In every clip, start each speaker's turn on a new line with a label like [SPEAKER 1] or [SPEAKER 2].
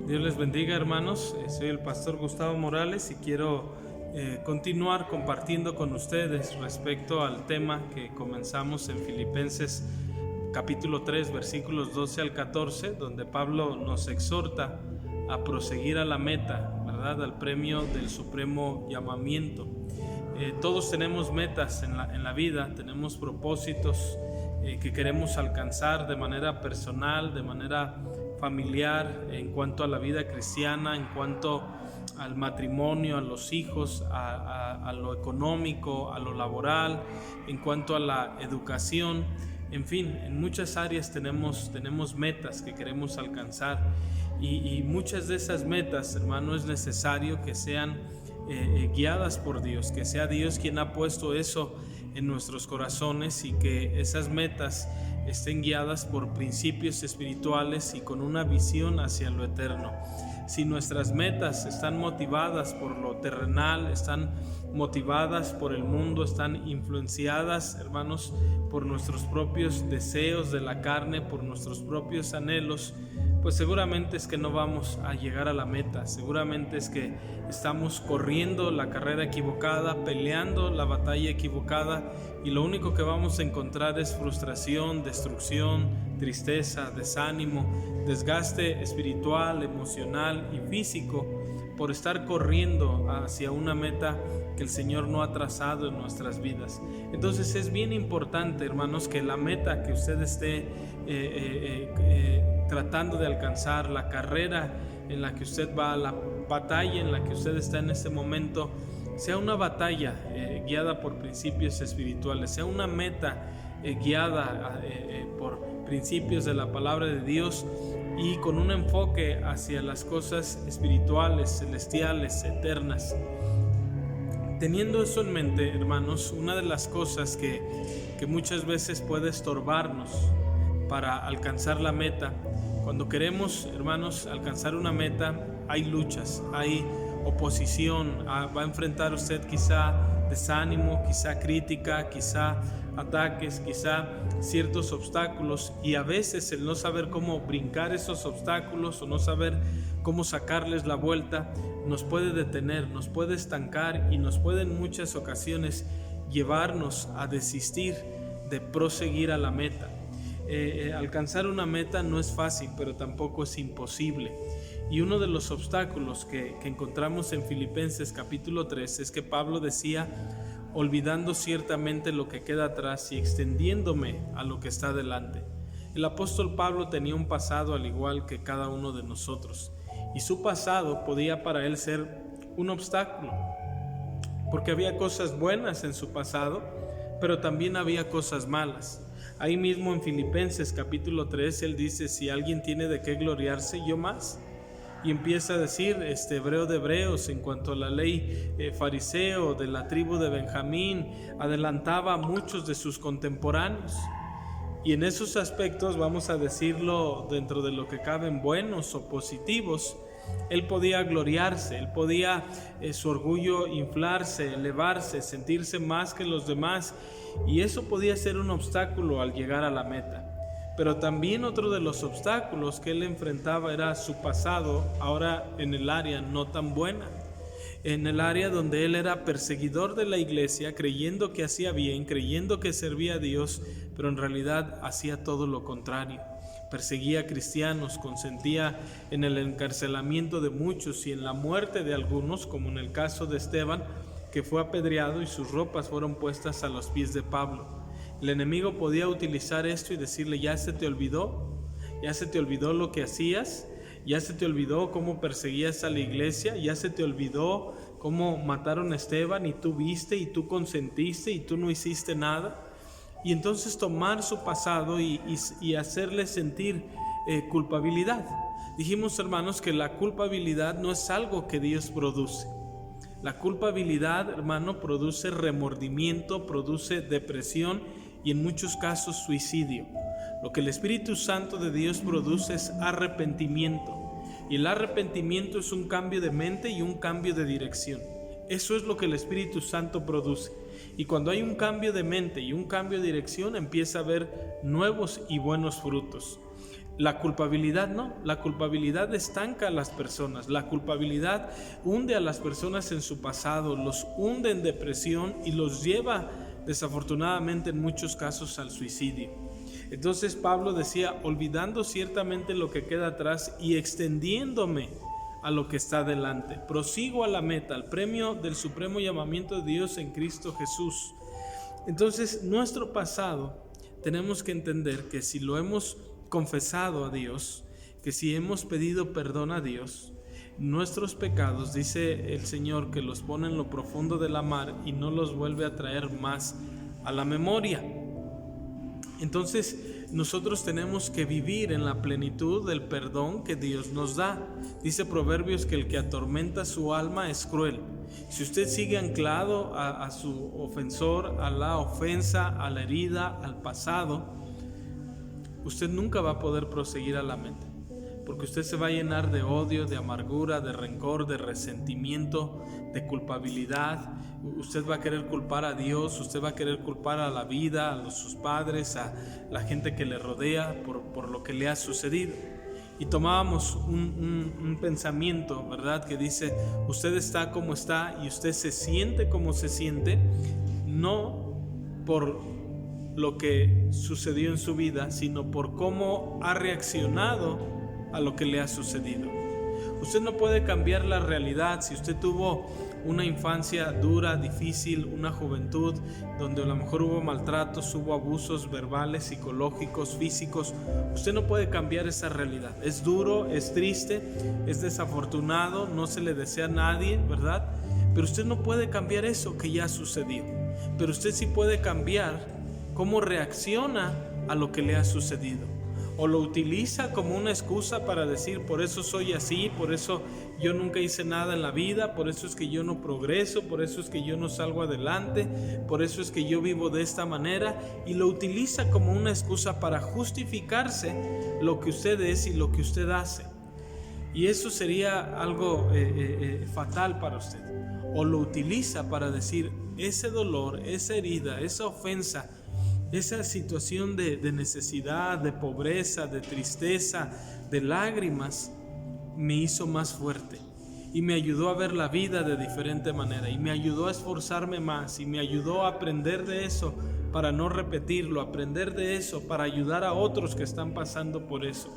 [SPEAKER 1] Dios les bendiga, hermanos. Soy el pastor Gustavo Morales y quiero continuar compartiendo con ustedes respecto al tema que comenzamos en Filipenses capítulo 3 versículos 12 al 14, donde Pablo nos exhorta a proseguir a la meta, ¿verdad? Al premio del supremo llamamiento. Todos tenemos metas en la vida, tenemos propósitos que queremos alcanzar de manera personal, de manera familiar, en cuanto a la vida cristiana, en cuanto al matrimonio, a los hijos, a lo económico, a lo laboral, en cuanto a la educación. En fin, en muchas áreas tenemos metas que queremos alcanzar y muchas de esas metas, hermano, es necesario que sean guiadas por Dios, que sea Dios quien ha puesto eso en nuestros corazones y que esas metas estén guiadas por principios espirituales y con una visión hacia lo eterno. Si nuestras metas están motivadas por lo terrenal, están motivadas por el mundo, están influenciadas, hermanos, por nuestros propios deseos de la carne, por nuestros propios anhelos, pues seguramente es que no vamos a llegar a la meta, seguramente es que estamos corriendo la carrera equivocada, peleando la batalla equivocada, y lo único que vamos a encontrar es frustración, destrucción, tristeza, desánimo, desgaste espiritual, emocional y físico por estar corriendo hacia una meta que el Señor no ha trazado en nuestras vidas. Entonces es bien importante, hermanos, que la meta que usted esté tratando de alcanzar, la carrera en la que usted va, la batalla en la que usted está en este momento, sea una batalla guiada por principios espirituales, sea una meta guiada por principios de la palabra de Dios y con un enfoque hacia las cosas espirituales, celestiales, eternas. Teniendo eso en mente, hermanos, una de las cosas que muchas veces puede estorbarnos para alcanzar la meta, cuando queremos, hermanos, alcanzar una meta, hay luchas, hay oposición, va a enfrentar usted quizá desánimo, quizá crítica, quizá ataques, quizá ciertos obstáculos, y a veces el no saber cómo brincar esos obstáculos o no saber cómo sacarles la vuelta nos puede detener, nos puede estancar y nos puede en muchas ocasiones llevarnos a desistir de proseguir a la meta. Alcanzar una meta no es fácil, pero tampoco es imposible. Y uno de los obstáculos que encontramos en Filipenses capítulo 3 es que Pablo decía: olvidando ciertamente lo que queda atrás y extendiéndome a lo que está delante. El apóstol Pablo tenía un pasado al igual que cada uno de nosotros, y su pasado podía para él ser un obstáculo, porque había cosas buenas en su pasado, pero también había cosas malas. Ahí mismo en Filipenses capítulo 3 él dice: si alguien tiene de qué gloriarse, yo más. Y empieza a decir, hebreo de hebreos, en cuanto a la ley fariseo de la tribu de Benjamín, adelantaba a muchos de sus contemporáneos. Y en esos aspectos, vamos a decirlo, dentro de lo que caben buenos o positivos, él podía gloriarse, él podía su orgullo inflarse, elevarse, sentirse más que los demás, y eso podía ser un obstáculo al llegar a la meta. Pero también otro de los obstáculos que él enfrentaba era su pasado, ahora en el área no tan buena, en el área donde él era perseguidor de la iglesia, creyendo que hacía bien, creyendo que servía a Dios, pero en realidad hacía todo lo contrario. Perseguía a cristianos, consentía en el encarcelamiento de muchos y en la muerte de algunos, como en el caso de Esteban, que fue apedreado y sus ropas fueron puestas a los pies de Pablo. El enemigo podía utilizar esto y decirle: ya se te olvidó lo que hacías, ya se te olvidó cómo perseguías a la iglesia, ya se te olvidó cómo mataron a Esteban y tú viste y tú consentiste y tú no hiciste nada. Y entonces tomar su pasado y hacerle sentir culpabilidad. Dijimos, hermanos, que la culpabilidad no es algo que Dios produce. La culpabilidad, hermano, produce remordimiento, produce depresión y en muchos casos suicidio. Lo que el Espíritu Santo de Dios produce es arrepentimiento, y el arrepentimiento es un cambio de mente y un cambio de dirección. Eso es lo que el Espíritu Santo produce, y cuando hay un cambio de mente y un cambio de dirección, empieza a haber nuevos y buenos frutos. La culpabilidad no, la culpabilidad estanca a las personas, la culpabilidad hunde a las personas en su pasado, los hunde en depresión y los lleva desafortunadamente en muchos casos al suicidio. Entonces Pablo decía, olvidando ciertamente lo que queda atrás y extendiéndome a lo que está delante, prosigo a la meta, al premio del supremo llamamiento de Dios en Cristo Jesús. Entonces nuestro pasado tenemos que entender que si lo hemos confesado a Dios, que si hemos pedido perdón a Dios, nuestros pecados, dice el Señor, que los pone en lo profundo de la mar y no los vuelve a traer más a la memoria. Entonces nosotros tenemos que vivir en la plenitud del perdón que Dios nos da. Dice Proverbios que el que atormenta su alma es cruel. Si usted sigue anclado a su ofensor, a la ofensa, a la herida, al pasado, usted nunca va a poder proseguir a la meta, porque usted se va a llenar de odio, de amargura, de rencor, de resentimiento, de culpabilidad. Usted va a querer culpar a Dios, usted va a querer culpar a la vida, a sus padres, a la gente que le rodea por lo que le ha sucedido. Y tomábamos un pensamiento, ¿verdad?, que dice, usted está como está y usted se siente como se siente, no por lo que sucedió en su vida, sino por cómo ha reaccionado a lo que le ha sucedido. Usted no puede cambiar la realidad. Si usted tuvo una infancia dura, difícil, una juventud donde a lo mejor hubo maltratos, hubo abusos verbales, psicológicos, físicos, usted no puede cambiar esa realidad. Es duro, es triste, es desafortunado, no se le desea a nadie, ¿verdad? Pero usted no puede cambiar eso que ya sucedió. Pero usted sí puede cambiar cómo reacciona a lo que le ha sucedido, o lo utiliza como una excusa para decir, por eso soy así, por eso yo nunca hice nada en la vida, por eso es que yo no progreso, por eso es que yo no salgo adelante, por eso es que yo vivo de esta manera, y lo utiliza como una excusa para justificarse lo que usted es y lo que usted hace. Y eso sería algo fatal para usted. O lo utiliza para decir, ese dolor, esa herida, esa ofensa, esa situación de necesidad, de pobreza, de tristeza, de lágrimas, me hizo más fuerte y me ayudó a ver la vida de diferente manera y me ayudó a esforzarme más y me ayudó a aprender de eso para no repetirlo, aprender de eso para ayudar a otros que están pasando por eso.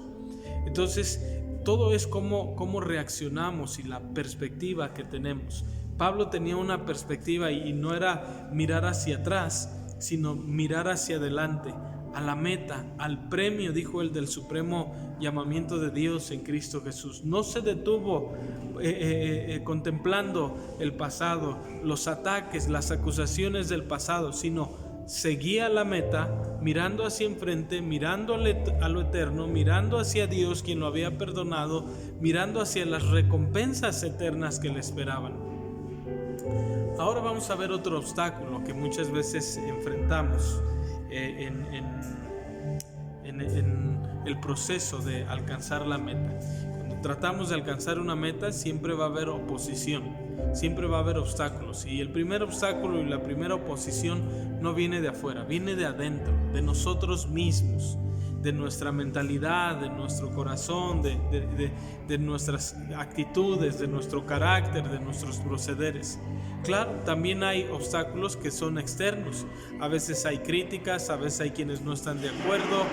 [SPEAKER 1] Entonces, todo es cómo reaccionamos y la perspectiva que tenemos. Pablo tenía una perspectiva y no era mirar hacia atrás, sino mirar hacia adelante, a la meta, al premio, dijo él, del supremo llamamiento de Dios en Cristo Jesús. No se detuvo contemplando el pasado, los ataques, las acusaciones del pasado, sino seguía la meta, mirando hacia enfrente, mirando a lo eterno, mirando hacia Dios, quien lo había perdonado, mirando hacia las recompensas eternas que le esperaban. Ahora vamos a ver otro obstáculo que muchas veces enfrentamos en el proceso de alcanzar la meta. Cuando tratamos de alcanzar una meta, siempre va a haber oposición, siempre va a haber obstáculos. Y el primer obstáculo y la primera oposición no viene de afuera, viene de adentro, de nosotros mismos, de nuestra mentalidad, de nuestro corazón, de nuestras actitudes, de nuestro carácter, de nuestros procederes. Claro, también hay obstáculos que son externos. A veces hay críticas, a veces hay quienes no están de acuerdo,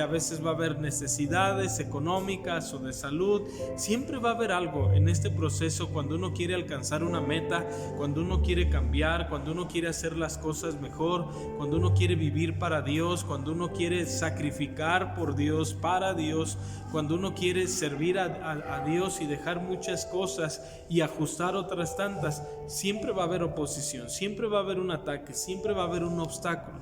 [SPEAKER 1] a veces va a haber necesidades económicas o de salud. Siempre va a haber algo en este proceso cuando uno quiere alcanzar una meta, cuando uno quiere cambiar, cuando uno quiere hacer las cosas mejor, cuando uno quiere vivir para Dios, cuando uno quiere sacrificar por Dios, para Dios, cuando uno quiere servir a Dios y dejar muchas cosas y ajustar otras tantas. Siempre va a haber oposición, siempre va a haber un ataque, siempre va a haber un obstáculo.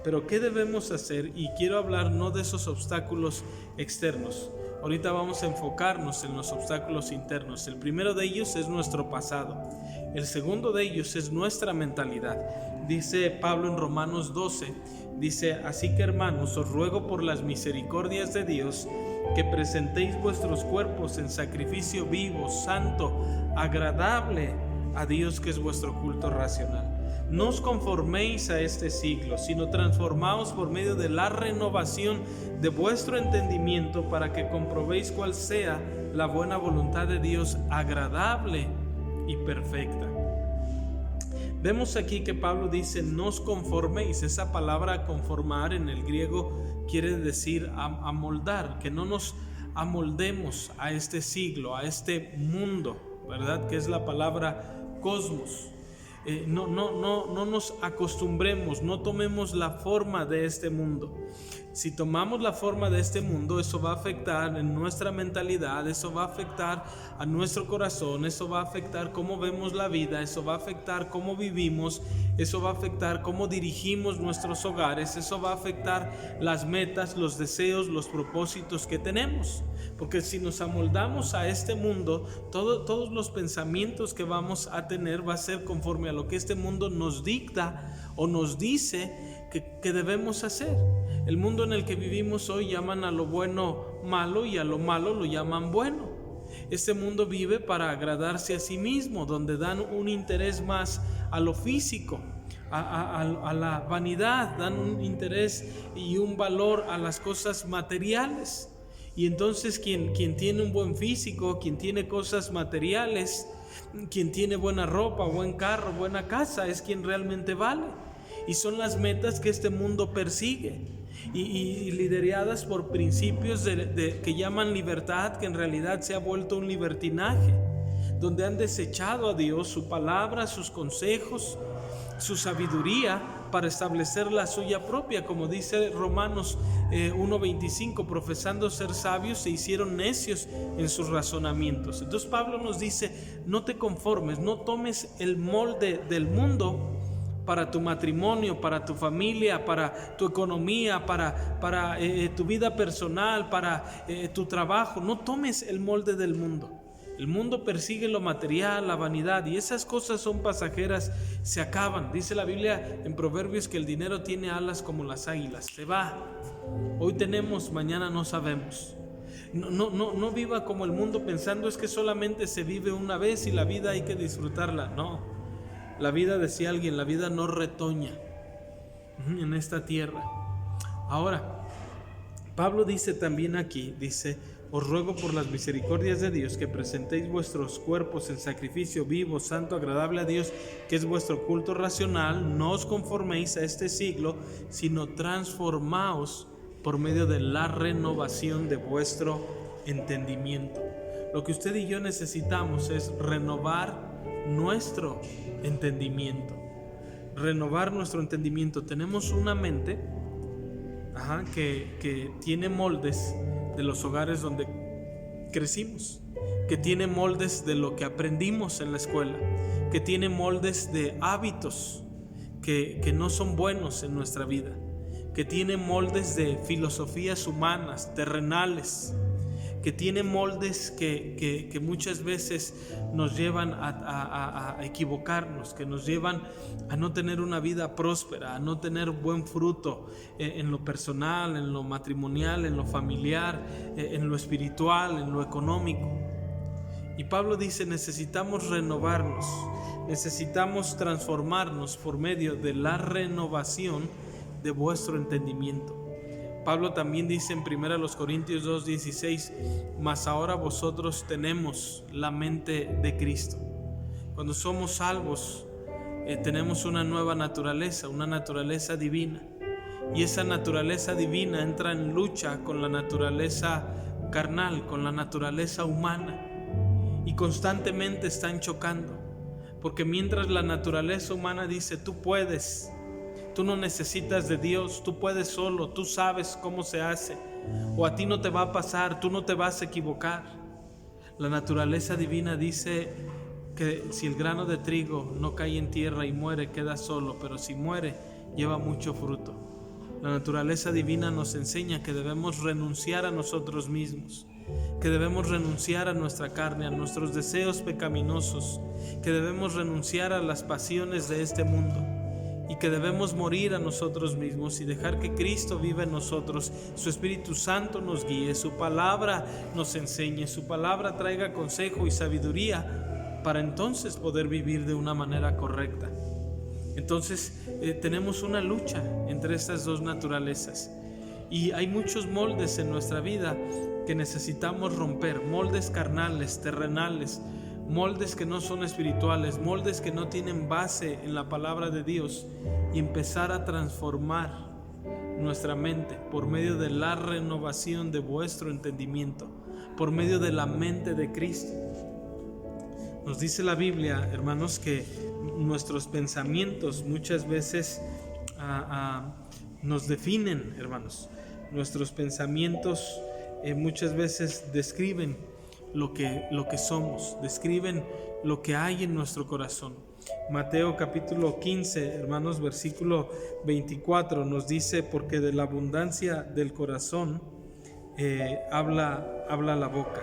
[SPEAKER 1] Pero ¿qué debemos hacer? Y quiero hablar no de esos obstáculos externos. Ahorita vamos a enfocarnos en los obstáculos internos. El primero de ellos es nuestro pasado. El segundo de ellos es nuestra mentalidad. Dice Pablo en Romanos 12, dice, así que hermanos, os ruego por las misericordias de Dios que presentéis vuestros cuerpos en sacrificio vivo, santo, agradable a Dios, que es vuestro culto racional. No os conforméis a este siglo, sino transformaos por medio de la renovación de vuestro entendimiento, para que comprobéis cuál sea la buena voluntad de Dios, agradable y perfecta. Vemos aquí que Pablo dice: no os conforméis. Esa palabra conformar en el griego quiere decir amoldar, que no nos amoldemos a este siglo, a este mundo, ¿verdad? Que es la palabra cosmos. No nos acostumbremos, no tomemos la forma de este mundo. Si tomamos la forma de este mundo, eso va a afectar en nuestra mentalidad, eso va a afectar a nuestro corazón, eso va a afectar cómo vemos la vida, eso va a afectar cómo vivimos, eso va a afectar cómo dirigimos nuestros hogares, eso va a afectar las metas, los deseos, los propósitos que tenemos. Porque si nos amoldamos a este mundo, todos los pensamientos que vamos a tener va a ser conforme a lo que este mundo nos dicta o nos dice que debemos hacer. El mundo en el que vivimos hoy llaman a lo bueno malo y a lo malo lo llaman bueno. Este mundo vive para agradarse a sí mismo, donde dan un interés más a lo físico, a la vanidad, dan un interés y un valor a las cosas materiales. Y entonces quien tiene un buen físico, quien tiene cosas materiales, quien tiene buena ropa, buen carro, buena casa, es quien realmente vale. Y son las metas que este mundo persigue, y lideradas por principios que llaman libertad, que en realidad se ha vuelto un libertinaje, donde han desechado a Dios, su palabra, sus consejos, su sabiduría, para establecer la suya propia. Como dice Romanos 1:25, profesando ser sabios, se hicieron necios en sus razonamientos. Entonces Pablo nos dice: no te conformes, no tomes el molde del mundo para tu matrimonio, para tu familia, para tu economía, para tu vida personal, para tu trabajo. No tomes el molde del mundo. El mundo persigue lo material, la vanidad, y esas cosas son pasajeras, se acaban. Dice la Biblia en Proverbios que el dinero tiene alas como las águilas, se va. Hoy tenemos, mañana no sabemos. No viva como el mundo pensando es que solamente se vive una vez y la vida hay que disfrutarla. No, la vida, decía alguien, la vida no retoña en esta tierra. Ahora, Pablo dice también aquí, dice: os ruego por las misericordias de Dios que presentéis vuestros cuerpos en sacrificio vivo, santo, agradable a Dios, que es vuestro culto racional. No os conforméis a este siglo, sino transformaos por medio de la renovación de vuestro entendimiento. Lo que usted y yo necesitamos es renovar nuestro entendimiento. Renovar nuestro entendimiento. Tenemos una mente que tiene moldes de los hogares donde crecimos, que tiene moldes de lo que aprendimos en la escuela, que tiene moldes de hábitos que no son buenos en nuestra vida, que tiene moldes de filosofías humanas, terrenales, que tiene moldes que muchas veces nos llevan a equivocarnos, que nos llevan a no tener una vida próspera, a no tener buen fruto en lo personal, en lo matrimonial, en lo familiar, en lo espiritual, en lo económico. Y Pablo dice: necesitamos renovarnos, necesitamos transformarnos por medio de la renovación de vuestro entendimiento. Pablo también dice en 1 Corintios 2:16: mas ahora vosotros tenemos la mente de Cristo. Cuando somos salvos, tenemos una nueva naturaleza, una naturaleza divina, y esa naturaleza divina entra en lucha con la naturaleza carnal, con la naturaleza humana, y constantemente están chocando, porque mientras la naturaleza humana dice: tú puedes, tú no necesitas de Dios, tú puedes solo, tú sabes cómo se hace, o a ti no te va a pasar, tú no te vas a equivocar, la naturaleza divina dice que si el grano de trigo no cae en tierra y muere, queda solo, pero si muere, lleva mucho fruto. La naturaleza divina nos enseña que debemos renunciar a nosotros mismos, que debemos renunciar a nuestra carne, a nuestros deseos pecaminosos, que debemos renunciar a las pasiones de este mundo, y que debemos morir a nosotros mismos y dejar que Cristo viva en nosotros, su Espíritu Santo nos guíe, su palabra nos enseñe, su palabra traiga consejo y sabiduría para entonces poder vivir de una manera correcta. Entonces tenemos una lucha entre estas dos naturalezas, y hay muchos moldes en nuestra vida que necesitamos romper, moldes carnales, terrenales, moldes que no son espirituales, moldes que no tienen base en la palabra de Dios, y empezar a transformar nuestra mente por medio de la renovación de vuestro entendimiento, por medio de la mente de Cristo. Nos dice la Biblia, hermanos, que nuestros pensamientos muchas veces nos definen, hermanos. Nuestros pensamientos muchas veces describen lo que somos, describen lo que hay en nuestro corazón. Mateo capítulo 15, hermanos, versículo 24 nos dice: porque de la abundancia del corazón habla la boca.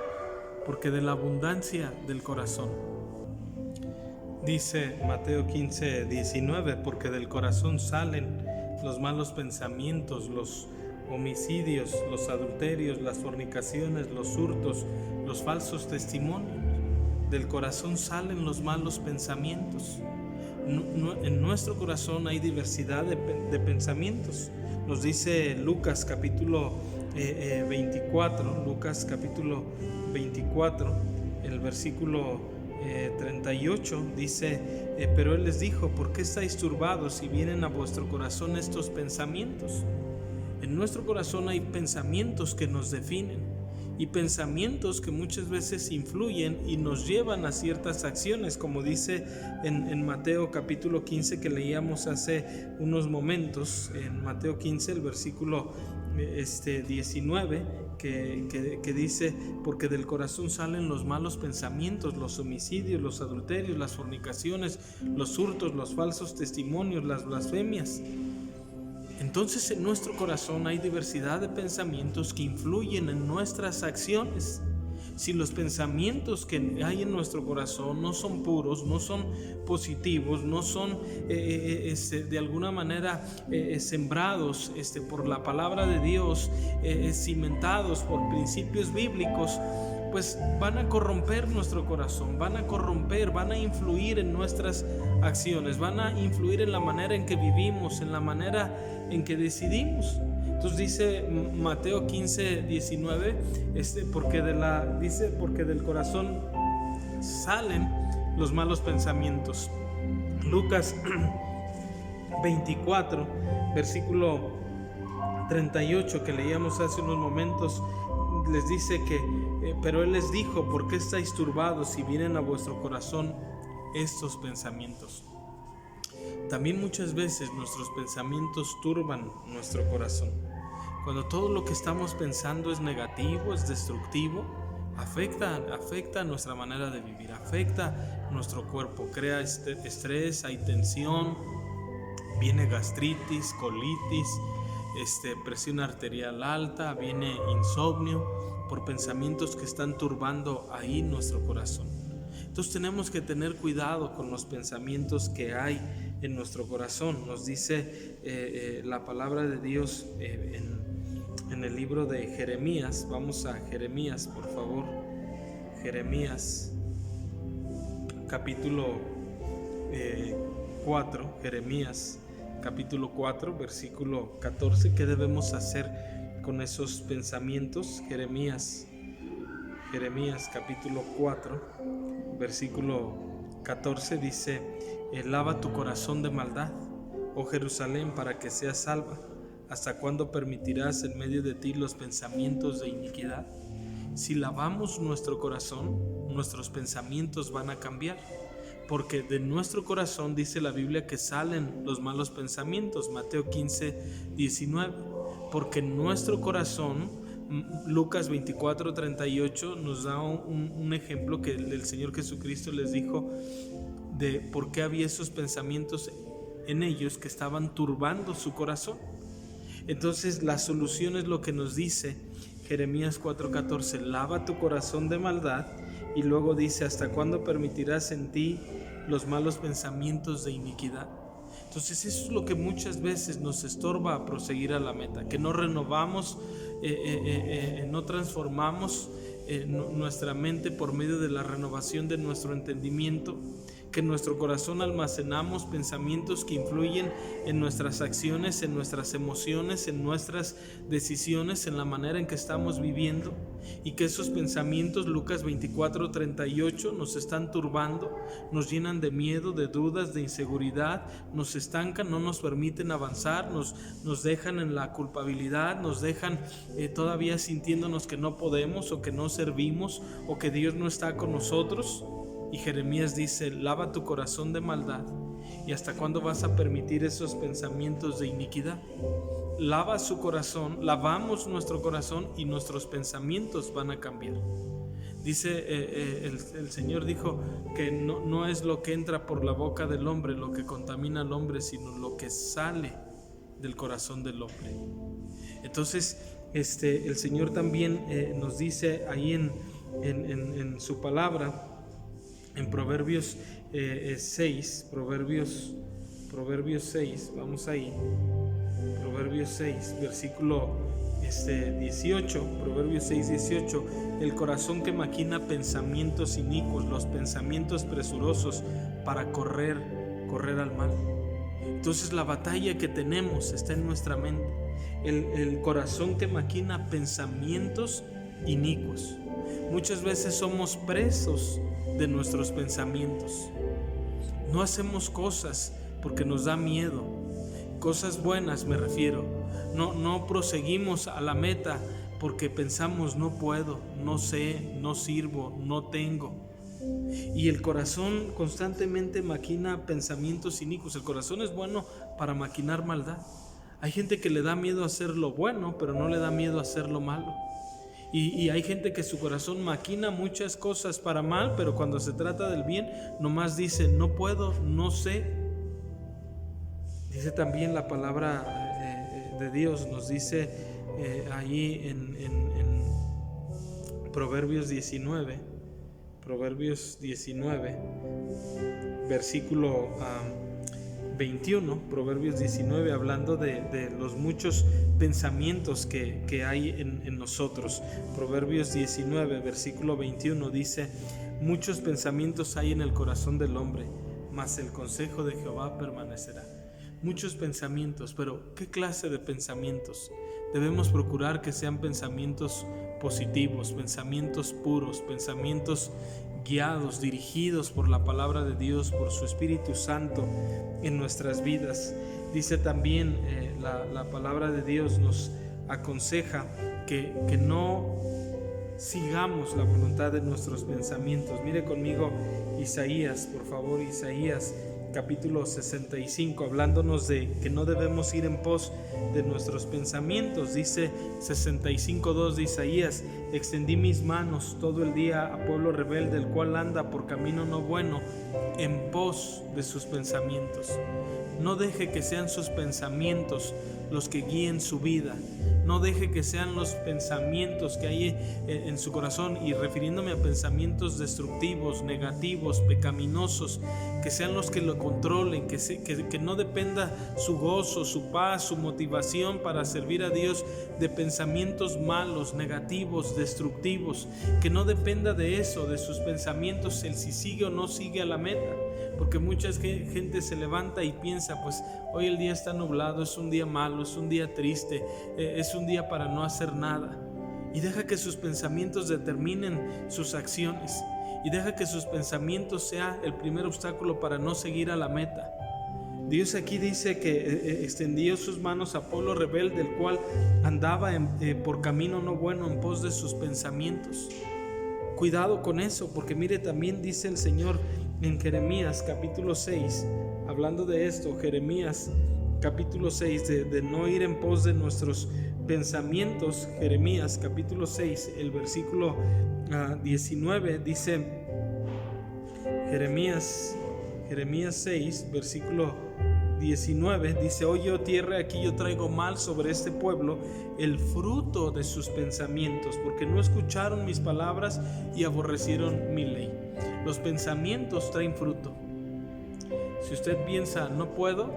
[SPEAKER 1] Porque de la abundancia del corazón. Dice Mateo 15, 19: porque del corazón salen los malos pensamientos, los homicidios, los adulterios, las fornicaciones, los hurtos, los falsos testimonios. Del corazón salen los malos pensamientos. En nuestro corazón hay diversidad de pensamientos. Nos dice Lucas capítulo 24, Lucas capítulo 24, el versículo 38 dice: pero Él les dijo: ¿por qué estáis turbados y vienen a vuestro corazón estos pensamientos? En nuestro corazón hay pensamientos que nos definen, y pensamientos que muchas veces influyen y nos llevan a ciertas acciones, como dice en Mateo capítulo 15 que leíamos hace unos momentos. En Mateo 15 el versículo 19 que dice: porque del corazón salen los malos pensamientos, los homicidios, los adulterios, las fornicaciones, los hurtos, los falsos testimonios, las blasfemias. Entonces en nuestro corazón hay diversidad de pensamientos que influyen en nuestras acciones. Si los pensamientos que hay en nuestro corazón no son puros, no son positivos, no son de alguna manera sembrados por la palabra de Dios, cimentados por principios bíblicos, pues van a corromper nuestro corazón, van a influir en nuestras acciones, van a influir en la manera en que vivimos, en la manera en que decidimos. Entonces dice Mateo 15, 19, porque del corazón salen los malos pensamientos. Lucas 24, versículo 38 que leíamos hace unos momentos, les dice que pero Él les dijo: ¿por qué estáis turbados y vienen a vuestro corazón estos pensamientos? También muchas veces nuestros pensamientos turban nuestro corazón. Cuando todo lo que estamos pensando es negativo, es destructivo, afecta nuestra manera de vivir, afecta nuestro cuerpo, crea estrés, hay tensión, viene gastritis, colitis, presión arterial alta, viene insomnio, por pensamientos que están turbando ahí nuestro corazón. Entonces tenemos que tener cuidado con los pensamientos que hay en nuestro corazón. Nos dice la palabra de Dios en el libro de Jeremías. Vamos a Jeremías, por favor. Jeremías capítulo 4, Jeremías capítulo 4, versículo 14. ¿Qué debemos hacer con esos pensamientos? Jeremías capítulo 4, versículo 14 dice: lava tu corazón de maldad, oh Jerusalén, para que seas salva. ¿Hasta cuándo permitirás en medio de ti los pensamientos de iniquidad? Si lavamos nuestro corazón, nuestros pensamientos van a cambiar, porque de nuestro corazón dice la Biblia que salen los malos pensamientos. Mateo 15, 19. Porque en nuestro corazón, Lucas 24, 38 nos da un ejemplo que el Señor Jesucristo les dijo de por qué había esos pensamientos en ellos que estaban turbando su corazón. Entonces la solución es lo que nos dice Jeremías 4:14: lava tu corazón de maldad, y luego dice: ¿hasta cuándo permitirás en ti los malos pensamientos de iniquidad? Entonces eso es lo que muchas veces nos estorba a proseguir a la meta, que no renovamos, no transformamos nuestra mente por medio de la renovación de nuestro entendimiento, que en nuestro corazón almacenamos pensamientos que influyen en nuestras acciones, en nuestras emociones, en nuestras decisiones, en la manera en que estamos viviendo, y que esos pensamientos, Lucas 24:38, nos están turbando, nos llenan de miedo, de dudas, de inseguridad, nos estancan, no nos permiten avanzar, nos dejan en la culpabilidad, nos dejan todavía sintiéndonos que no podemos o que no servimos o que Dios no está con nosotros. Y Jeremías dice: lava tu corazón de maldad. ¿Y hasta cuándo vas a permitir esos pensamientos de iniquidad? Lava su corazón, lavamos nuestro corazón y nuestros pensamientos van a cambiar. Dice el Señor dijo que no es lo que entra por la boca del hombre lo que contamina al hombre, sino lo que sale del corazón del hombre. Entonces el Señor también nos dice ahí en su palabra, en Proverbios 6, Proverbios 6, vamos ahí, Proverbios 6, versículo 18, Proverbios 6, 18, el corazón que maquina pensamientos inicuos, los pensamientos presurosos para correr al mal. Entonces la batalla que tenemos está en nuestra mente, el corazón que maquina pensamientos inicuos. Muchas veces somos presos de nuestros pensamientos. No hacemos cosas porque nos da miedo, cosas buenas me refiero. No proseguimos a la meta porque pensamos: no puedo, no sé, no sirvo, no tengo. Y el corazón constantemente maquina pensamientos inicuos. El corazón es bueno para maquinar maldad. Hay gente que le da miedo hacer lo bueno, pero no le da miedo hacer lo malo. Y hay gente que su corazón maquina muchas cosas para mal, pero cuando se trata del bien, nomás dice: no puedo, no sé. Dice también la palabra de Dios, nos dice ahí en Proverbios 19, versículo 21, Proverbios 19, hablando de los muchos pensamientos que hay en nosotros. Proverbios 19, versículo 21 dice: muchos pensamientos hay en el corazón del hombre, mas el consejo de Jehová permanecerá. Muchos pensamientos, pero ¿qué clase de pensamientos? Debemos procurar que sean pensamientos positivos, pensamientos puros, pensamientos guiados, dirigidos por la palabra de Dios, por su Espíritu Santo en nuestras vidas. Dice también la palabra de Dios nos aconseja que no sigamos la voluntad de nuestros pensamientos. Mire conmigo Isaías, por favor, Isaías capítulo 65, hablándonos de que no debemos ir en pos de nuestros pensamientos. Dice 65:2 de Isaías: extendí mis manos todo el día a pueblo rebelde, el cual anda por camino no bueno, en pos de sus pensamientos. No deje que sean sus pensamientos los que guíen su vida. No deje que sean los pensamientos que hay en su corazón, y refiriéndome a pensamientos destructivos, negativos, pecaminosos, que sean los que lo controlen, que no dependa su gozo, su paz, su motivación para servir a Dios de pensamientos malos, negativos, destructivos, que no dependa de eso, de sus pensamientos, el si sigue o no sigue a la meta. Porque mucha gente se levanta y piensa: pues hoy el día está nublado, es un día malo, es un día triste, es un día para no hacer nada. Y deja que sus pensamientos determinen sus acciones, y deja que sus pensamientos sea el primer obstáculo para no seguir a la meta. Dios aquí dice que extendió sus manos a pueblo rebelde, el cual andaba por camino no bueno, en pos de sus pensamientos. Cuidado con eso, porque mire, también dice el Señor en Jeremías capítulo 6, hablando de esto, Jeremías capítulo 6, de no ir en pos de nuestros pensamientos. Jeremías capítulo 6, el versículo 19 dice, Jeremías 6, versículo 19 dice: oye, oh tierra, aquí yo traigo mal sobre este pueblo, el fruto de sus pensamientos, porque no escucharon mis palabras y aborrecieron mi ley. Los pensamientos traen fruto. Si usted piensa no puedo,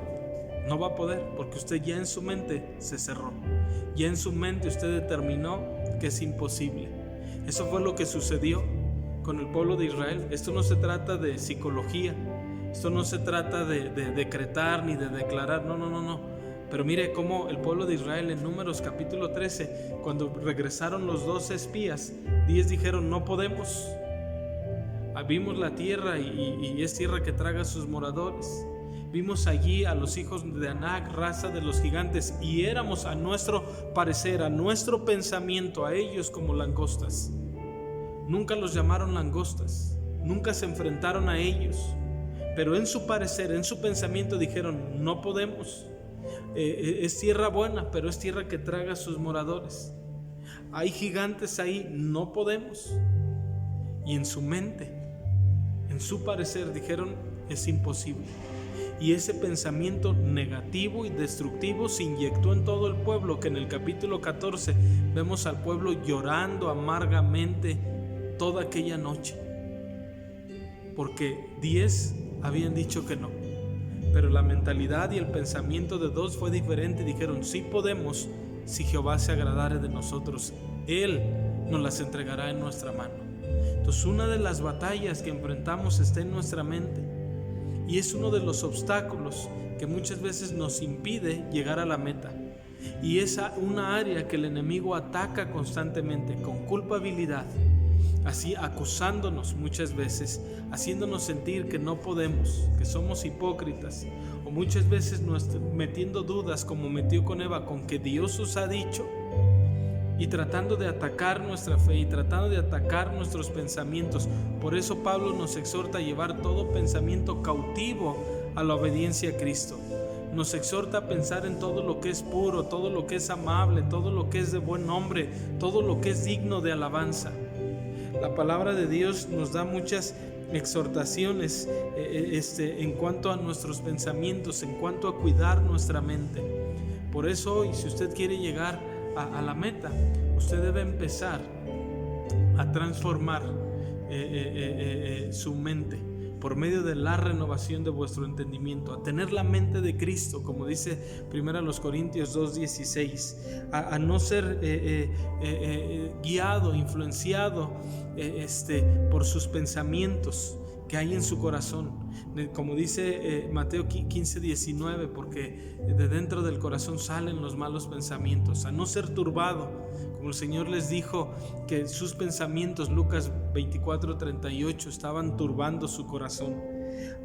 [SPEAKER 1] no va a poder, porque usted ya en su mente se cerró. Ya en su mente usted determinó que es imposible. Eso fue lo que sucedió con el pueblo de Israel. Esto no se trata de psicología, Esto no se trata de decretar ni de declarar, no. Pero mire cómo el pueblo de Israel en Números capítulo 13, cuando regresaron los 12 espías, 10 dijeron: no podemos. Vimos la tierra y es tierra que traga a sus moradores. Vimos allí a los hijos de Anac, raza de los gigantes, y éramos a nuestro parecer, a nuestro pensamiento, a ellos como langostas. Nunca los llamaron langostas, nunca se enfrentaron a ellos, pero en su parecer, en su pensamiento dijeron: no podemos. Es tierra buena, pero es tierra que traga a sus moradores. Hay gigantes ahí, no podemos. Y en su mente, en su parecer dijeron: es imposible. Y ese pensamiento negativo y destructivo se inyectó en todo el pueblo, que en el capítulo 14 vemos al pueblo llorando amargamente toda aquella noche, porque 10 habían dicho que no, pero la mentalidad y el pensamiento de 2 fue diferente. Dijeron: sí podemos, si Jehová se agradare de nosotros, Él nos las entregará en nuestra mano. Entonces, una de las batallas que enfrentamos está en nuestra mente, y es uno de los obstáculos que muchas veces nos impide llegar a la meta. Y es una área que el enemigo ataca constantemente con culpabilidad, así acusándonos muchas veces, haciéndonos sentir que no podemos, que somos hipócritas, o muchas veces metiendo dudas, como metió con Eva, con que Dios os ha dicho, y tratando de atacar nuestra fe y tratando de atacar nuestros pensamientos. Por eso Pablo nos exhorta a llevar todo pensamiento cautivo a la obediencia a Cristo. Nos exhorta a pensar en todo lo que es puro, todo lo que es amable, todo lo que es de buen nombre, todo lo que es digno de alabanza. La palabra de Dios nos da muchas exhortaciones en cuanto a nuestros pensamientos, en cuanto a cuidar nuestra mente. Por eso hoy, si usted quiere llegar a la meta, usted debe empezar a transformar su mente por medio de la renovación de vuestro entendimiento, a tener la mente de Cristo, como dice 1 Corintios 2:16, a no ser guiado, influenciado por sus pensamientos que hay en su corazón, como dice Mateo 15:19, porque de dentro del corazón salen los malos pensamientos. A no ser turbado, como el Señor les dijo que sus pensamientos, Lucas 24:38, estaban turbando su corazón.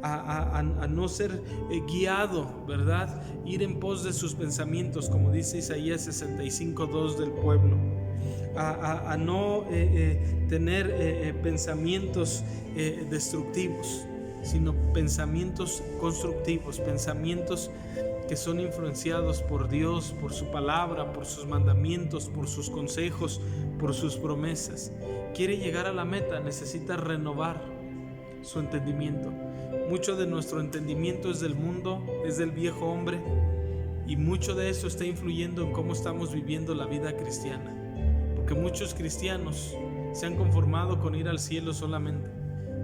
[SPEAKER 1] A no ser guiado, ¿verdad? Ir en pos de sus pensamientos, como dice Isaías 65:2 del pueblo. A no tener pensamientos destructivos, sino pensamientos constructivos, pensamientos que son influenciados por Dios, por su palabra, por sus mandamientos, por sus consejos, por sus promesas. Quiere llegar a la meta, necesita renovar su entendimiento. Mucho de nuestro entendimiento es del mundo, es del viejo hombre, y mucho de eso está influyendo en cómo estamos viviendo la vida cristiana. Porque muchos cristianos se han conformado con ir al cielo solamente,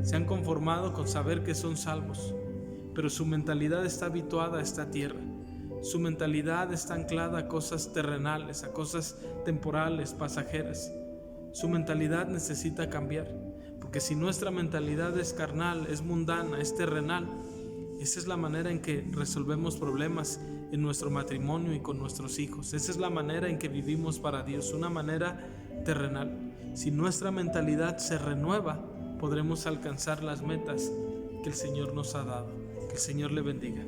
[SPEAKER 1] se han conformado con saber que son salvos, pero su mentalidad está habituada a esta tierra. Su mentalidad está anclada a cosas terrenales, a cosas temporales, pasajeras. Su mentalidad necesita cambiar, porque si nuestra mentalidad es carnal, es mundana, es terrenal, esa es la manera en que resolvemos problemas en nuestro matrimonio y con nuestros hijos. Esa es la manera en que vivimos para Dios, una manera terrenal. Si nuestra mentalidad se renueva, podremos alcanzar las metas que el Señor nos ha dado. Que el Señor le bendiga.